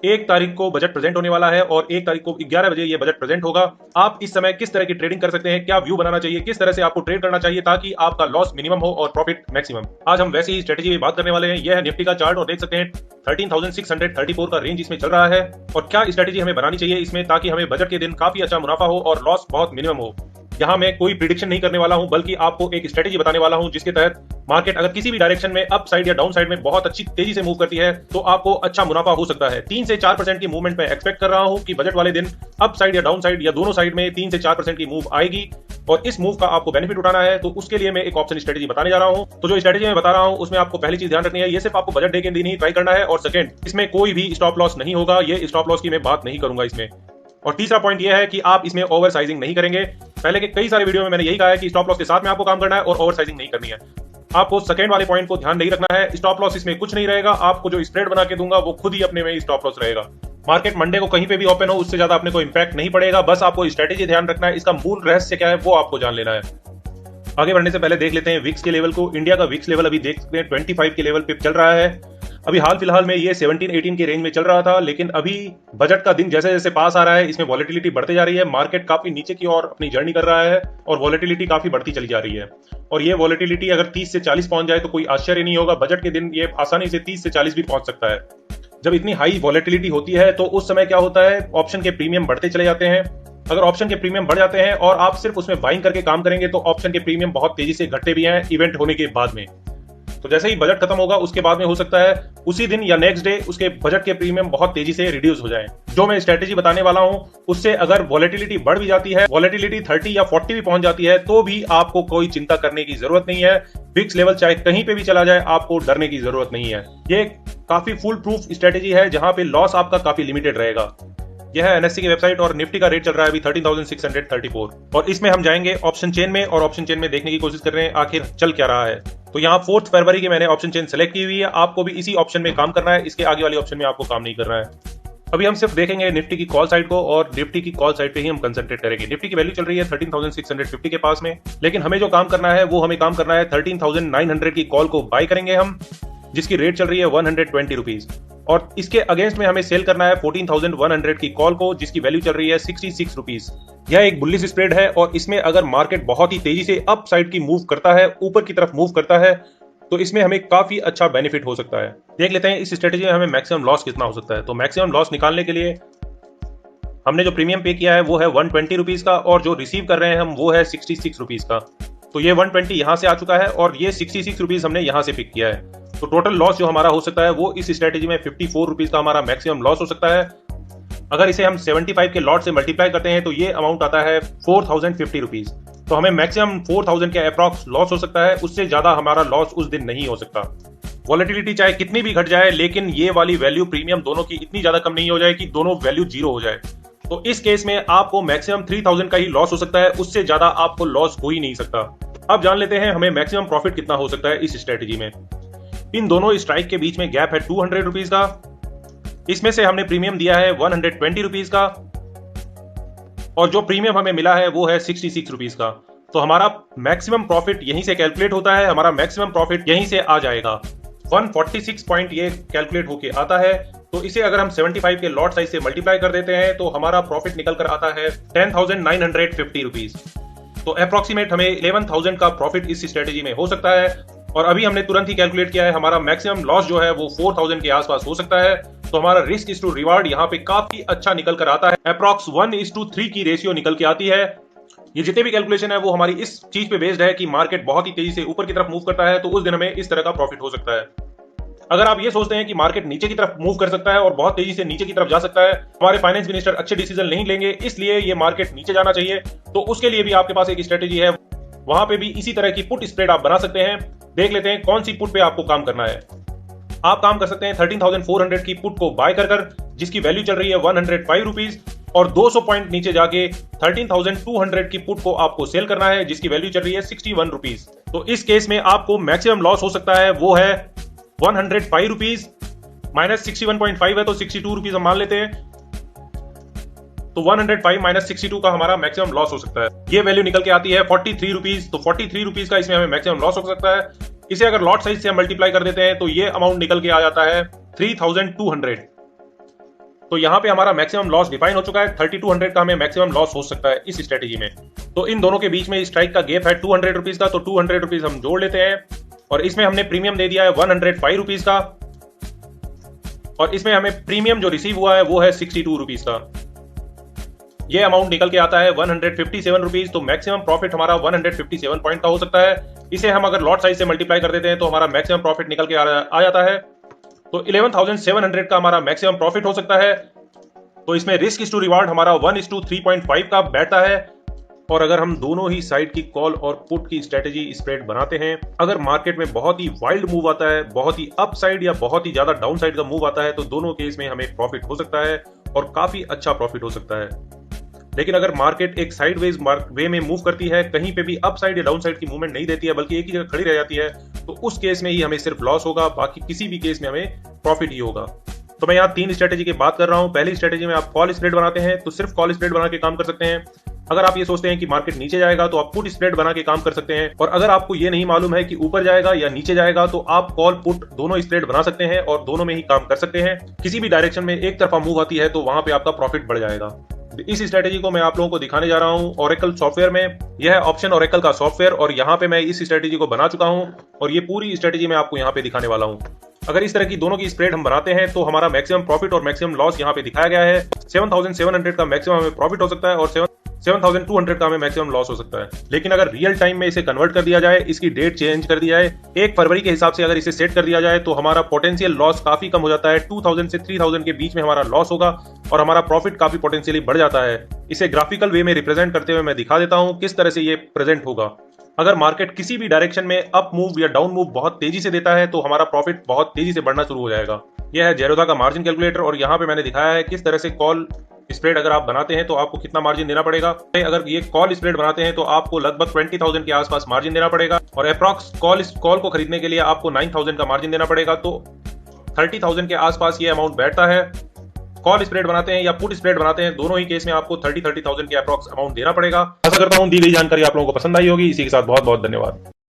1 तारीख को budget present होने वाला है और 1 तारीख को 11 बजे ये बजट प्रेजेंट होगा। आप इस समय किस तरह की ट्रेडिंग कर सकते हैं, क्या व्यू बनाना चाहिए, किस तरह से आपको ट्रेड करना चाहिए ताकि आपका लॉस मिनिमम हो और प्रॉफिट मैक्सिमम। आज हम वैसी ही स्ट्रेटेजी में बात करने वाले हैं। यह है निफ्टी का चार्ट और देख सकते हैं 13,634 का रेंज इसमें चल रहा है और क्या स्ट्रेटेजी हमें बनानी चाहिए इसमें ताकि हमें बजट के दिन काफी अच्छा मुनाफा हो और लॉस बहुत मिनिमम हो। यहाँ मैं कोई प्रिडिक्शन नहीं करने वाला हूं, बल्कि आपको एक स्ट्रेटेजी बताने वाला हूं जिसके तहत मार्केट अगर किसी भी डायरेक्शन में अप साइड या डाउन साइड में बहुत अच्छी तेजी से मूव करती है तो आपको अच्छा मुनाफा हो सकता है। 3 से 4% की मूवमेंट मैं एक्सपेक्ट कर रहा हूं कि बजट वाले दिन अप साइड या डाउन साइड या दोनों साइड में 3 से 4% की मूव आएगी और इस मूव का आपको बेनिफिट उठाना है। तो उसके लिए मैं एक ऑप्शन स्ट्रेटेजी बताने जा रहा हूं। तो जो स्ट्रेटेजी मैं बता रहा हूं उसमें आपको पहली चीज ध्यान रखनी है, ये सिर्फ आपको बजट डे के दिन ही ट्राई करना है और सेकंड, इसमें कोई भी स्टॉप लॉस नहीं होगा। ये स्टॉप लॉस की मैं बात नहीं करूंगा इसमें। और तीसरा पॉइंट यह है कि आप इसमें ओवर साइजिंग नहीं करेंगे। पहले के कई सारे वीडियो में मैंने यही कहा है कि स्टॉप लॉस के साथ में आपको काम करना है और ओवर साइजिंग नहीं करनी है। आपको सेकंड वाले पॉइंट को ध्यान नहीं रखना है। स्टॉप लॉस इसमें कुछ नहीं रहेगा, आपको जो स्प्रेड बना के दूंगा वो खुद ही अपने में स्टॉप लॉस रहेगा। मार्केट मंडे को कहीं पे भी ओपन हो उससे ज्यादा अपने को इंपैक्ट नहीं पड़ेगा। बस आपको स्ट्रेटेजी ध्यान रखना है, इसका मूल रहस्य क्या है वो आपको जान लेना है। आगे बढ़ने से पहले देख लेते हैं विक्स के लेवल को। इंडिया का विक्स लेवल अभी देख सकते हैं 25 के लेवल पे चल रहा है। अभी हाल फिलहाल में ये 17-18 के रेंज में चल रहा था, लेकिन अभी बजट का दिन जैसे जैसे पास आ रहा है इसमें वॉलेटिलिटी बढ़ते जा रही है। मार्केट काफी नीचे की ओर अपनी जर्नी कर रहा है और वॉलेटिलिटी काफी बढ़ती चली जा रही है। और ये वॉलेटिलिटी अगर 30 से 40 पहुंच जाए तो कोई आश्चर्य नहीं होगा। बजट के दिन ये आसानी से 30 से 40 भी पहुंच सकता है। जब इतनी हाई वॉलेटिलिटी होती है तो उस समय क्या होता है, ऑप्शन के प्रीमियम बढ़ते चले जाते हैं। अगर ऑप्शन के प्रीमियम बढ़ जाते हैं और आप सिर्फ उसमें बाइंग करके काम करेंगे तो ऑप्शन के प्रीमियम बहुत तेजी से घटते भी हैं इवेंट होने के बाद में। तो जैसे ही बजट खत्म होगा उसके बाद में हो सकता है उसी दिन या नेक्स्ट डे उसके बजट के प्रीमियम बहुत तेजी से रिड्यूस हो जाए। जो मैं स्ट्रेटेजी बताने वाला हूं उससे अगर वॉलेटिलिटी बढ़ भी जाती है, वॉलेटिलिटी 30 या 40 भी पहुंच जाती है तो भी आपको कोई चिंता करने की जरूरत नहीं है। विक्स लेवल चाहे कहीं पे भी चला जाए आपको डरने की जरूरत नहीं है। ये काफी फुल प्रूफ स्ट्रेटेजी है जहां पे लॉस आपका काफी लिमिटेड रहेगा। यह है एनएससी की वेबसाइट और निफ्टी का रेट चल रहा है अभी 13,634 और इसमें हम जाएंगे ऑप्शन चेन में और ऑप्शन चेन में देखने की कोशिश कर रहे हैं आखिर चल क्या रहा है। तो यहाँ 4 फरवरी की मैंने ऑप्शन चेन सेलेक्ट की हुई है। आपको भी इसी ऑप्शन में काम करना है, इसके आगे वाली ऑप्शन में आपको काम नहीं करना है। अभी हम सिर्फ देखेंगे निफ्टी की कॉल साइड को और निफ्टी की कॉल साइड पे ही हम कंसंट्रेट करेंगे। निफ्टी की वैल्यू चल रही है 13,650 के पास में, लेकिन हमें जो काम करना है वो हमें काम करना है 13,900 की कॉल को बाय करेंगे हम, जिसकी रेट चल रही है 120 रुपीज और इसके अगेंस्ट में हमें सेल करना है 14,100 की कॉल को जिसकी वैल्यू चल रही है 66 रुपीज। यह एक बुलिश स्प्रेड है और इसमें अगर मार्केट बहुत ही तेजी से अप साइड की मूव करता है, ऊपर की तरफ मूव करता है तो इसमें हमें काफी अच्छा बेनिफिट हो सकता है। देख लेते हैं इस स्ट्रेटेजी में हमें मैक्सिमम लॉस कितना हो सकता है। तो मैक्सिमम लॉस निकालने के लिए हमने जो प्रीमियम पे किया है वो है 120 रुपीज का और जो रिसीव कर रहे हैं हम वो है 66 रुपीज का। तो ये 120 यहां से आ चुका है और ये 66 रुपीज हमने यहां से पिक किया है। तो टोटल लॉस जो हमारा हो सकता है वो इस स्ट्रेटेजी में 54 रुपीज का हमारा मैक्सिमम लॉस हो सकता है। अगर इसे हम 75 के लॉट से मल्टीप्लाई करते हैं तो ये अमाउंट आता है 4050 रुपीज। तो हमें मैक्सिमम 4000 के अप्रॉक्स लॉस हो सकता है, उससे ज्यादा हमारा लॉस उस दिन नहीं हो सकता। वॉलेटिलिटी चाहे कितनी भी घट जाए लेकिन ये वाली वैल्यू प्रीमियम दोनों की इतनी ज्यादा कम नहीं हो जाए कि दोनों वैल्यू जीरो हो जाए। तो इस केस में आपको मैक्सिमम 3000 का ही लॉस हो सकता है, उससे ज्यादा आपको लॉस हो ही नहीं सकता। अब जान लेते हैं हमें मैक्सिमम प्रॉफिट कितना हो सकता है इस स्ट्रेटेजी में। इन दोनों स्ट्राइक के बीच में गैप है 200 रुपीज का। इसमें से हमने प्रीमियम दिया है 120 रुपीज का और जो प्रीमियम हमें मिला है वो है 66 रुपीज का। तो हमारा मैक्सिमम प्रॉफिट यहीं से कैलकुलेट होता है, हमारा मैक्सिमम प्रॉफिट यहीं से आ जाएगा 146 पॉइंट ये कैलकुलेट होके आता है। तो इसे अगर हम 75 के लॉट साइज से मल्टीप्लाई कर देते हैं तो हमारा प्रॉफिट निकल कर आता है 10,950 रुपीज। तो अप्रोक्सीमेट हमें 11,000 का प्रॉफिट इस स्ट्रेटेजी में हो सकता है और अभी हमने तुरंत ही कैलकुलेट किया है हमारा मैक्सिमम लॉस जो है वो 4,000 के आसपास हो सकता है। तो हमारा रिस्क इज टू रिवार्ड यहाँ पे काफी अच्छा निकल कर आता है। अप्रॉक्स 1:3 की रेशियो निकल के आती है। ये जितने भी कैलकुलेशन है वो हमारी इस चीज पे बेस्ड है कि मार्केट बहुत ही तेजी से ऊपर की तरफ मूव करता है तो उस दिन हमें इस तरह का प्रॉफिट हो सकता है। अगर आप ये सोचते हैं कि मार्केट नीचे की तरफ मूव कर सकता है और बहुत तेजी से नीचे की तरफ जा सकता है, हमारे फाइनेंस मिनिस्टर अच्छे डिसीजन नहीं लेंगे इसलिए ये मार्केट नीचे जाना चाहिए, तो उसके लिए भी आपके पास एक स्ट्रेटेजी है। वहां पे भी इसी तरह की पुट स्प्रेड आप बना सकते हैं। देख लेते हैं कौन सी पुट पे आपको काम करना है। आप काम कर सकते हैं 13,400 की पुट को बाय कर जिसकी वैल्यू चल रही है 105 रुपीज और 200 पॉइंट नीचे जाके 13,200 की पुट को आपको सेल करना है जिसकी वैल्यू चल रही है 61 रुपीज। तो इस केस में आपको मैक्सिमम लॉस हो सकता है वो है 105 रुपीज माइनस 61.5 है तो 62 रुपीज हम मान लेते हैं। तो 105 माइनस 62 का हमारा मैक्सिमम लॉस हो सकता है। ये वैल्यू निकल के आती है 43 रुपीज। तो 43 रुपीज का इसमें हमें मैक्सिमम लॉस हो सकता है। इसे अगर लॉट साइज से हम मल्टीप्लाई कर देते हैं तो ये अमाउंट निकल के आ जाता है 3,200। तो यहाँ पे हमारा मैक्सिमम लॉस डिफाइन हो चुका है। 3200 का हमें मैक्सिमम लॉस हो सकता है इस स्ट्रेटेजी में। तो इन दोनों के बीच में स्ट्राइक का गैप है 200 रुपीज का, तो 200 रुपीज हम जोड़ लेते हैं और इसमें हमने प्रीमियम दे दिया है 105 रुपीज का और इसमें हमें प्रीमियम जो रिसीव हुआ है वो है 62 रुपीज का। ये अमाउंट निकल के आता है 157 रुपीज। तो मैक्सिमम प्रॉफिट हमारा 157 पॉइंट का हो सकता है। इसे हम अगर लॉट साइज से मल्टीप्लाई कर देते हैं तो हमारा मैक्सिमम प्रॉफिट निकल के आ जाता है। तो 11,700 का हमारा मैक्सिमम प्रॉफिट हो सकता है। तो इसमें रिस्क इज टू रिवार्ड हमारा 1:3.5 का बैठता है। और अगर हम दोनों ही साइड की कॉल और पुट की स्ट्रेटेजी स्प्रेड बनाते हैं, अगर मार्केट में बहुत ही वाइल्ड मूव आता है, बहुत ही अप साइड या बहुत ही ज्यादा डाउन साइड का मूव आता है, तो दोनों केस में हमें प्रॉफिट हो सकता है और काफी अच्छा प्रॉफिट हो सकता है। लेकिन अगर मार्केट एक साइडवेज वे में मूव करती है, कहीं पे भी अप साइड या डाउन साइड की मूवमेंट नहीं देती है बल्कि एक ही जगह खड़ी रह जाती है, तो उस केस में ही हमें सिर्फ लॉस होगा, बाकी किसी भी केस में हमें प्रॉफिट ही होगा। तो मैं यहाँ 3 स्ट्रेटेजी की बात कर रहा हूँ। पहली स्ट्रेटेजी में आप कॉल स्प्रेड बनाते हैं तो सिर्फ कॉल स्प्रेड बना के काम कर सकते हैं। अगर आप ये सोचते हैं कि मार्केट नीचे जाएगा तो आप पुट स्प्रेड बना के काम कर सकते हैं। और अगर आपको ये नहीं मालूम है कि ऊपर जाएगा या नीचे जाएगा तो आप कॉल पुट दोनों स्प्रेड बना सकते हैं और दोनों में ही काम कर सकते हैं। किसी भी डायरेक्शन में एक तरफा मूव आती है तो वहां पे आपका प्रॉफिट बढ़ जाएगा। इस स्ट्रेटेजी को मैं आप लोगों को दिखाने जा रहा हूं ओरेकल सॉफ्टवेयर में। यह है ऑप्शन ओरेकल का सॉफ्टवेयर और यहाँ पे मैं इस स्ट्रेटेजी को बना चुका हूं और ये पूरी स्ट्रेटेजी मैं आपको यहाँ पे दिखाने वाला हूं। अगर इस तरह की दोनों की स्प्रेड हम बनाते हैं तो हमारा मैक्सिमम प्रॉफिट और मैक्सिमम लॉस यहाँ पे दिखाया गया है। 7,700 का मैक्सिमम हमें प्रॉफिट हो सकता है और 7,200 का हमें मैक्सिमम लॉस हो सकता है। लेकिन अगर रियल टाइम में इसे कन्वर्ट कर दिया जाए, इसकी डेट चेंज कर दिया जाए, 1 फरवरी के हिसाब से अगर इसे सेट कर दिया जाए तो हमारा पोटेंशियल लॉस काफी कम हो जाता है। 2,000 से 3,000 के बीच में हमारा लॉस होगा और हमारा प्रॉफिट काफी पोटेंशियली बढ़ जाता है। इसे ग्राफिकल वे में रिप्रेजेंट करते हुए मैं दिखा देता हूँ किस तरह से ये प्रेजेंट होगा। अगर मार्केट किसी भी डायरेक्शन में अप मूव या डाउन मूव बहुत तेजी से देता है तो हमारा प्रॉफिट बहुत तेजी से बढ़ना शुरू हो जाएगा। यह है जेरोधा का मार्जिन कैलकुलेटर और यहाँ पे मैंने दिखाया है किस तरह से कॉल स्प्रेड अगर आप बनाते हैं तो आपको कितना मार्जिन देना पड़ेगा। अगर ये कॉल स्प्रेड बनाते हैं तो आपको लगभग 20,000 के आसपास मार्जिन देना पड़ेगा और अप्रॉक्स कॉल को खरीदने के लिए आपको 9,000 का मार्जिन देना पड़ेगा। तो 30,000 के आसपास ये अमाउंट बैठता है। कॉल स्प्रेड बनाते हैं या पुट स्प्रेड बनाते हैं, दोनों ही केस में आपको 30,000 के अप्रॉक्स अमाउंट देना पड़ेगा। आशा करता हूं दी गई जानकारी आप लोगों को पसंद आई होगी। इसी के साथ बहुत बहुत धन्यवाद।